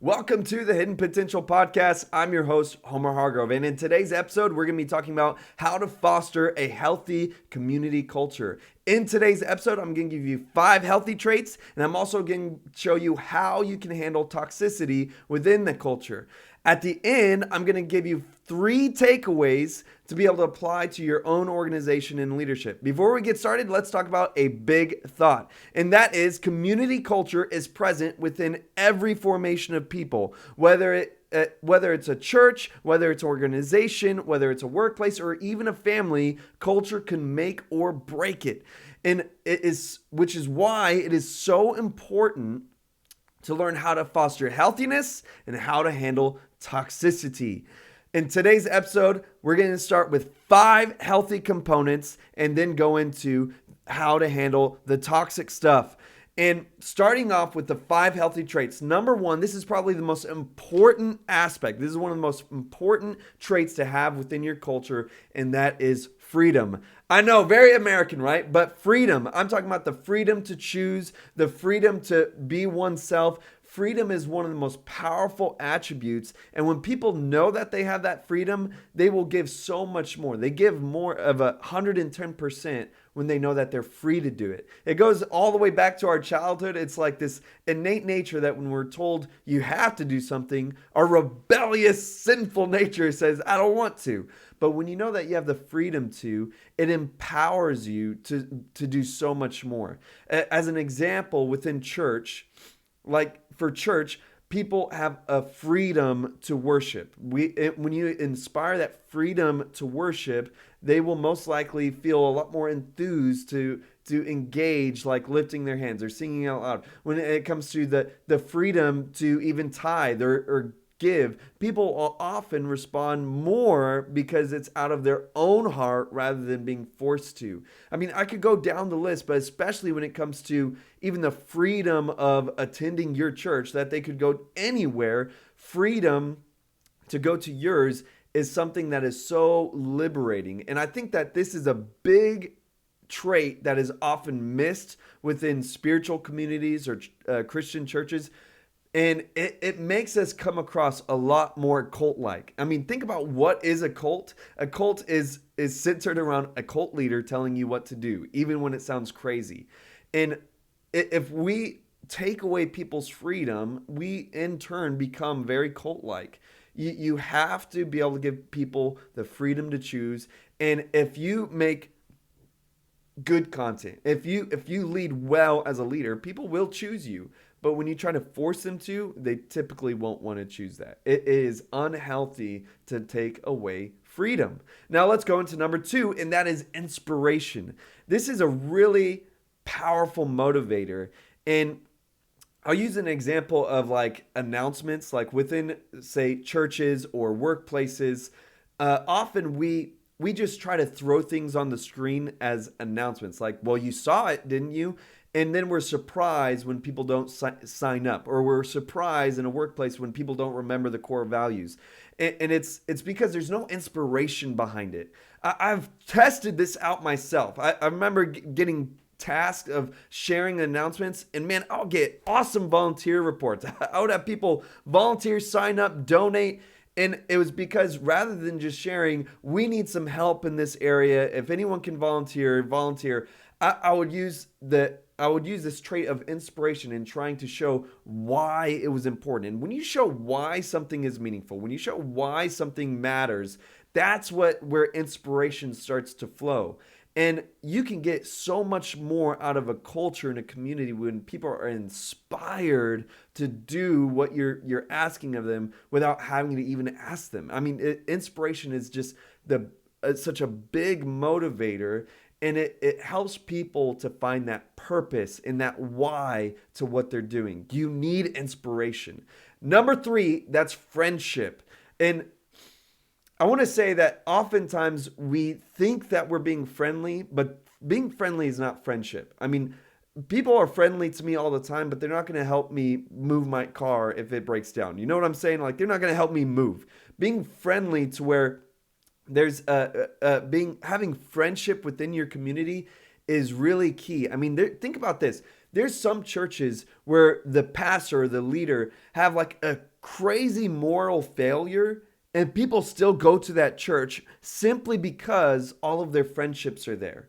Welcome to the Hidden Potential Podcast. I'm your host, Homer Hargrove. And in today's episode, we're going to be talking about how to foster a healthy community culture. In today's episode, I'm going to give you 5 healthy traits, and I'm also going to show you how you can handle toxicity within the culture. At the end, I'm going to give you 3 takeaways to be able to apply to your own organization and leadership. Before we get started, let's talk about a big thought, and that is community culture is present within every formation of people, whether it's a church, whether it's an organization, whether it's a workplace, or even a family. Culture can make or break it, which is why it is so important to learn how to foster healthiness and how to handle toxicity. In today's episode, we're going to start with 5 healthy components and then go into how to handle the toxic stuff. And starting off with the 5 healthy traits. Number 1, this is probably the most important aspect. This is one of the most important traits to have within your culture, and that is freedom. I know, very American, right? But freedom. I'm talking about the freedom to choose, the freedom to be oneself. Freedom is one of the most powerful attributes. And when people know that they have that freedom, they will give so much more. They give more of 110% when they know that they're free to do it. It goes all the way back to our childhood. It's like this innate nature that when we're told you have to do something, our rebellious, sinful nature says, I don't want to. But when you know that you have the freedom to, it empowers you to do so much more. As an example, within church, like for church, people have a freedom to worship. When you inspire that freedom to worship, they will most likely feel a lot more enthused to engage, like lifting their hands or singing out loud. When it comes to the freedom to even tithe or give, people will often respond more because it's out of their own heart rather than being forced to. I mean, I could go down the list, but especially when it comes to even the freedom of attending your church, that they could go anywhere, freedom to go to yours is something that is so liberating. And I think that this is a big trait that is often missed within spiritual communities or Christian churches. And it makes us come across a lot more cult-like. I mean, think about what is a cult. A cult is centered around a cult leader telling you what to do, even when it sounds crazy. And if we take away people's freedom, we in turn become very cult-like. You have to be able to give people the freedom to choose. And if you make good content, if you lead well as a leader, people will choose you. But when you try to force them to, they typically won't want to choose that. It is unhealthy to take away freedom. Now let's go into number 2, and that is inspiration. This is a really powerful motivator. And I'll use an example of like announcements, like within, say, churches or workplaces. Often we just try to throw things on the screen as announcements. Like, well, you saw it, didn't you? And then we're surprised when people don't sign up, or we're surprised in a workplace when people don't remember the core values. And it's because there's no inspiration behind it. I've tested this out myself. I remember getting tasked of sharing announcements, and man, I'll get awesome volunteer reports. I would have people volunteer, sign up, donate. And it was because rather than just sharing, we need some help in this area. If anyone can volunteer. I would use this trait of inspiration in trying to show why it was important. And when you show why something is meaningful, when you show why something matters, that's where inspiration starts to flow. And you can get so much more out of a culture and a community when people are inspired to do what you're asking of them without having to even ask them. I mean, inspiration is just such a big motivator. And it helps people to find that purpose and that why to what they're doing. You need inspiration. Number 3, that's friendship. And I want to say that oftentimes we think that we're being friendly, but being friendly is not friendship. I mean, people are friendly to me all the time, but they're not going to help me move my car if it breaks down. You know what I'm saying? Like, they're not going to help me move. Being friendly to where there's having friendship within your community is really key. I mean, think about this. There's some churches where the pastor or the leader have like a crazy moral failure, and people still go to that church simply because all of their friendships are there.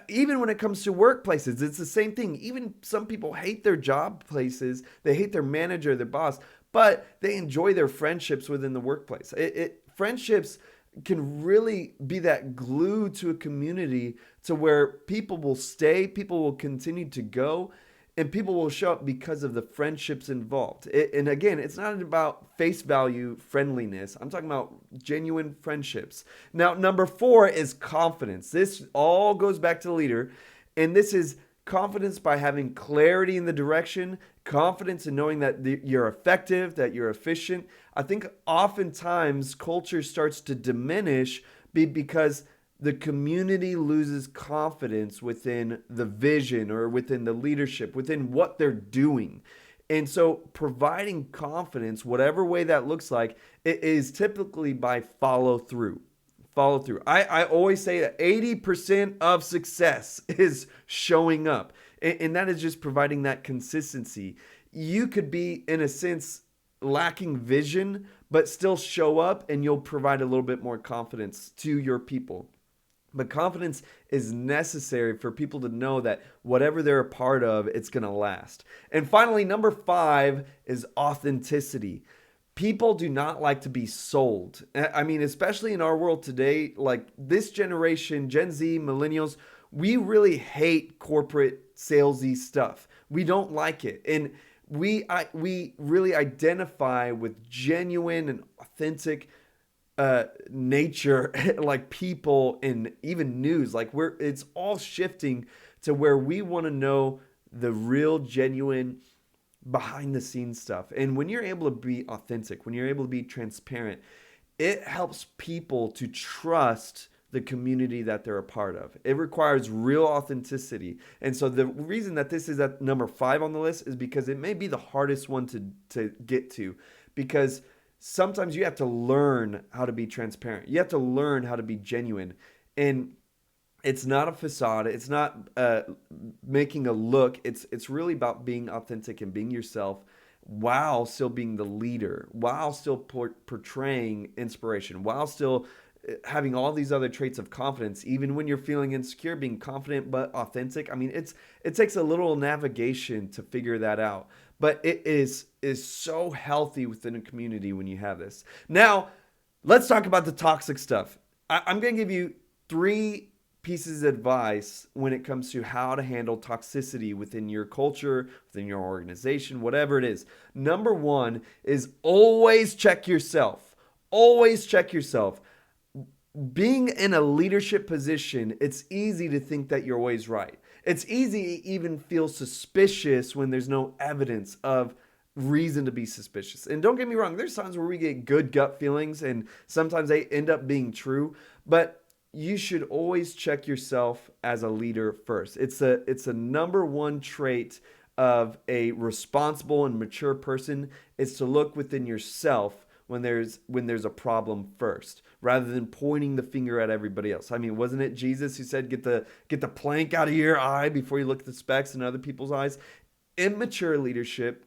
Even when it comes to workplaces, it's the same thing. Even some people hate their job places, they hate their manager, their boss, but they enjoy their friendships within the workplace. Friendships can really be that glue to a community to where people will stay, people will continue to go, and people will show up because of the friendships involved. And again, it's not about face value friendliness. I'm talking about genuine friendships. Now, number 4 is confidence. This all goes back to the leader. And this is confidence by having clarity in the direction, confidence in knowing that you're effective, that you're efficient. I think oftentimes culture starts to diminish because the community loses confidence within the vision or within the leadership, within what they're doing. And so providing confidence, whatever way that looks like, it is typically by follow through. Follow through. I always say that 80% of success is showing up. And that is just providing that consistency. You could be, in a sense, lacking vision, but still show up, and you'll provide a little bit more confidence to your people. But confidence is necessary for people to know that whatever they're a part of, it's going to last. And finally, number 5 is authenticity. People do not like to be sold. I mean, especially in our world today, like this generation, Gen Z, millennials, we really hate corporate salesy stuff. We don't like it. And we really identify with genuine and authentic nature, like people and even news. Like it's all shifting to where we want to know the real, genuine, behind the scenes stuff. And when you're able to be authentic, when you're able to be transparent, it helps people to trust the community that they're a part of. It requires real authenticity. And so the reason that this is at number 5 on the list is because it may be the hardest one to get to, because sometimes you have to learn how to be transparent. You have to learn how to be genuine. And it's not a facade. It's not making a look. It's really about being authentic and being yourself while still being the leader, while still portraying inspiration, while still having all these other traits of confidence. Even when you're feeling insecure, being confident but authentic. I mean, it takes a little navigation to figure that out. But it is so healthy within a community when you have this. Now, let's talk about the toxic stuff. I'm going to give you 3 pieces of advice when it comes to how to handle toxicity within your culture, within your organization, whatever it is. Number 1 is always check yourself. Always check yourself. Being in a leadership position, it's easy to think that you're always right. It's easy to even feel suspicious when there's no evidence of reason to be suspicious. And don't get me wrong, there's times where we get good gut feelings and sometimes they end up being true, but you should always check yourself as a leader first. It's a number 1 trait of a responsible and mature person is to look within yourself when there's a problem first, rather than pointing the finger at everybody else. I mean, wasn't it Jesus who said, get the plank out of your eye before you look at the specks in other people's eyes? Immature leadership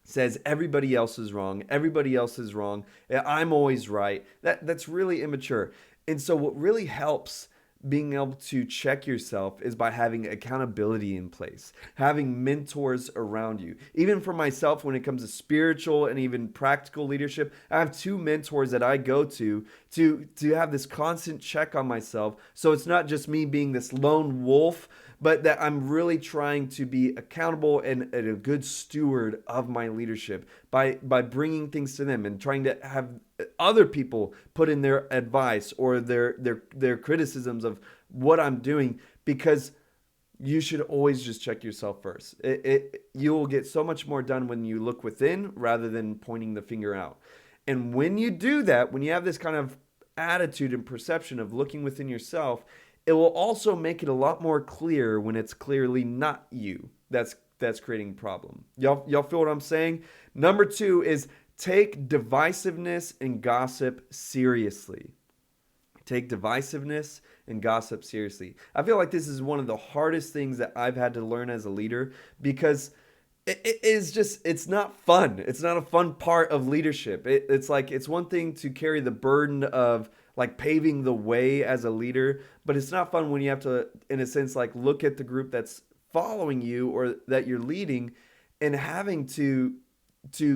says everybody else is wrong. Everybody else is wrong. I'm always right. That's really immature. And so what really helps being able to check yourself is by having accountability in place, having mentors around you. Even for myself, when it comes to spiritual and even practical leadership, I have 2 mentors that I go to have this constant check on myself. So it's not just me being this lone wolf, but that I'm really trying to be accountable and a good steward of my leadership by bringing things to them and trying to have other people put in their advice or their criticisms of what I'm doing, because you should always just check yourself first. You will get so much more done when you look within rather than pointing the finger out. And when you do that, when you have this kind of attitude and perception of looking within yourself, it will also make it a lot more clear when it's clearly not you that's creating a problem. Y'all feel what I'm saying? Number 2 is take divisiveness and gossip seriously. Take divisiveness and gossip seriously. I feel like this is one of the hardest things that I've had to learn as a leader, because it is just, it's not fun. It's not a fun part of leadership. It's like, it's one thing to carry the burden of like paving the way as a leader, but it's not fun when you have to, in a sense, like look at the group that's following you or that you're leading and having to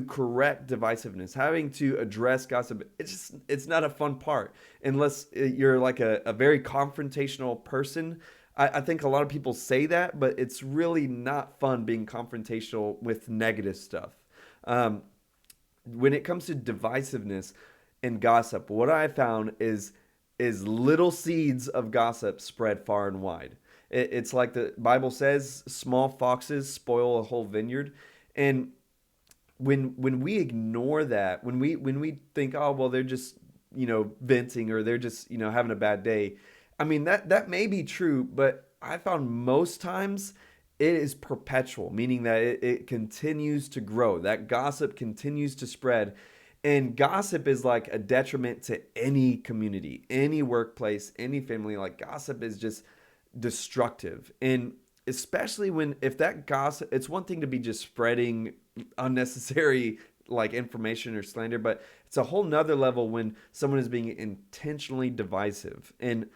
correct divisiveness, having to address gossip. It's not a fun part unless you're like a very confrontational person. I think a lot of people say that, but it's really not fun being confrontational with negative stuff. Um, when it comes to divisiveness and gossip, what I found is little seeds of gossip spread far and wide. It's like the Bible says, small foxes spoil a whole vineyard. And when we ignore that, when we think, oh well, they're just venting, or they're just having a bad day. I mean, that may be true, but I found most times it is perpetual, meaning that it continues to grow. That gossip continues to spread. And gossip is like a detriment to any community, any workplace, any family. Like gossip is just destructive. And especially when, if that gossip, it's one thing to be just spreading unnecessary like information or slander, but it's a whole nother level when someone is being intentionally divisive. And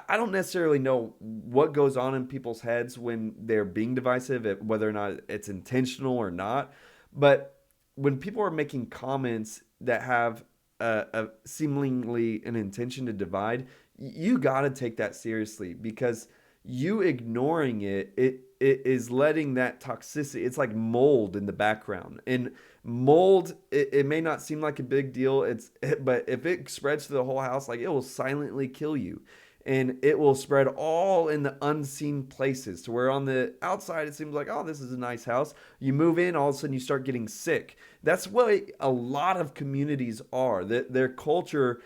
I don't necessarily know what goes on in people's heads when they're being divisive, whether or not it's intentional or not. But when people are making comments that have a seemingly an intention to divide, you got to take that seriously, because you ignoring it is letting that toxicity. It's like mold in the background, and mold, it may not seem like a big deal. But if it spreads to the whole house, like it will silently kill you. And it will spread all in the unseen places, to where on the outside it seems like, oh, this is a nice house. You move in, all of a sudden you start getting sick. That's what a lot of communities are. Their culture,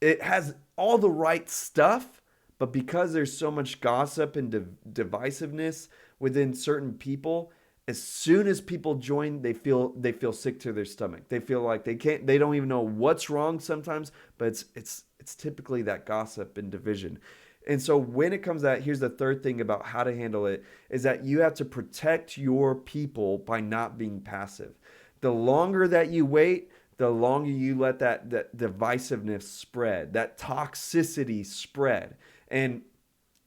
it has all the right stuff, but because there's so much gossip and divisiveness within certain people, as soon as people join, they feel sick to their stomach. They feel like they don't even know what's wrong sometimes, but it's typically that gossip and division. And so when it comes to that, here's the third thing about how to handle it, is that you have to protect your people by not being passive. The longer that you wait, the longer you let that divisiveness spread, that toxicity spread. And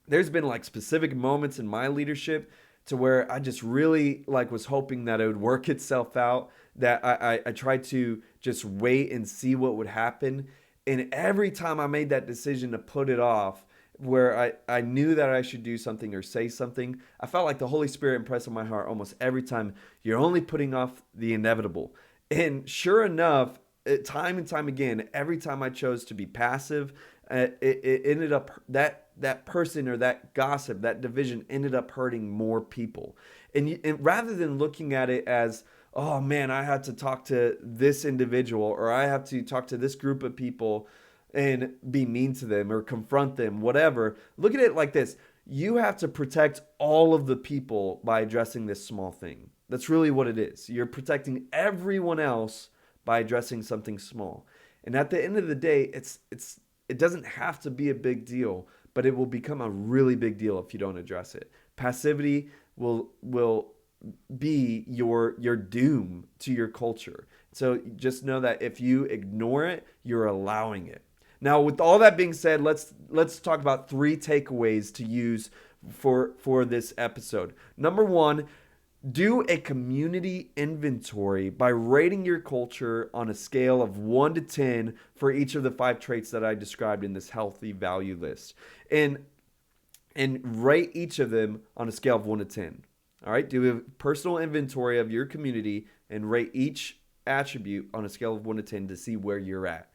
there's been like specific moments in my leadership to where I just really like was hoping that it would work itself out, that I tried to just wait and see what would happen. And every time I made that decision to put it off, where I knew that I should do something or say something, I felt like the Holy Spirit impressed on my heart almost every time, you're only putting off the inevitable. And sure enough, time and time again, every time I chose to be passive, it ended up that person or that gossip, that division ended up hurting more people. And rather than looking at it as, oh man, I had to talk to this individual, or I have to talk to this group of people and be mean to them or confront them, whatever. Look at it like this. You have to protect all of the people by addressing this small thing. That's really what it is. You're protecting everyone else by addressing something small. And at the end of the day, it doesn't have to be a big deal, but it will become a really big deal if you don't address it. Passivity will be your doom to your culture. So just know that if you ignore it, you're allowing it. Now, with all that being said, let's talk about 3 takeaways to use for this episode. Number 1, do a community inventory by rating your culture on a scale of 1 to 10 for each of the 5 traits that I described in this healthy value list. And rate each of them on a scale of 1 to 10. All right, do a personal inventory of your community and rate each attribute on a scale of 1 to 10 to see where you're at.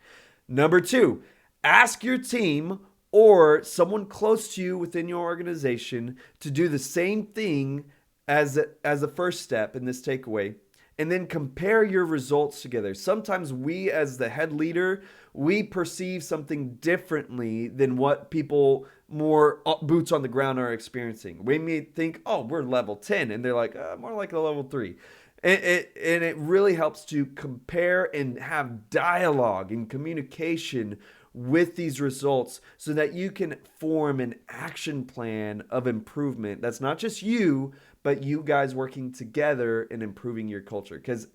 Number 2, ask your team or someone close to you within your organization to do the same thing as a first step in this takeaway, and then compare your results together. Sometimes we, as the head leader, we perceive something differently than what people more boots on the ground are experiencing. We may think, oh, we're level 10, and they're like, more like a level 3. And it really helps to compare and have dialogue and communication with these results so that you can form an action plan of improvement. That's not just you, but you guys working together and improving your culture, because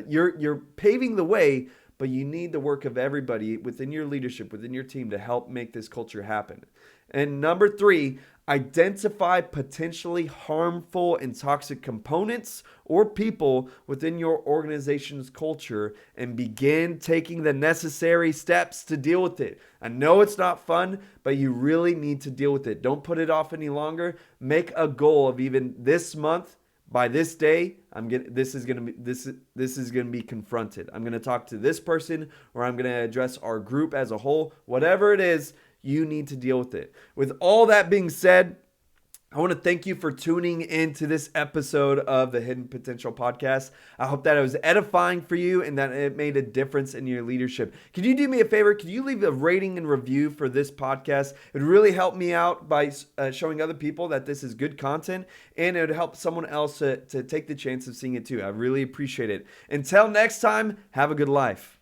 you're paving the way, but you need the work of everybody within your leadership, within your team to help make this culture happen. And number 3, identify potentially harmful and toxic components or people within your organization's culture and begin taking the necessary steps to deal with it. I know it's not fun, but you really need to deal with it. Don't put it off any longer. Make a goal of even this month, by this day, this is gonna be confronted. I'm gonna talk to this person, or I'm gonna address our group as a whole. Whatever it is, you need to deal with it. With all that being said, I want to thank you for tuning into this episode of the Hidden Potential Podcast. I hope that it was edifying for you and that it made a difference in your leadership. Could you do me a favor? Could you leave a rating and review for this podcast? It would really help me out by showing other people that this is good content, and it would help someone else to take the chance of seeing it too. I really appreciate it. Until next time, have a good life.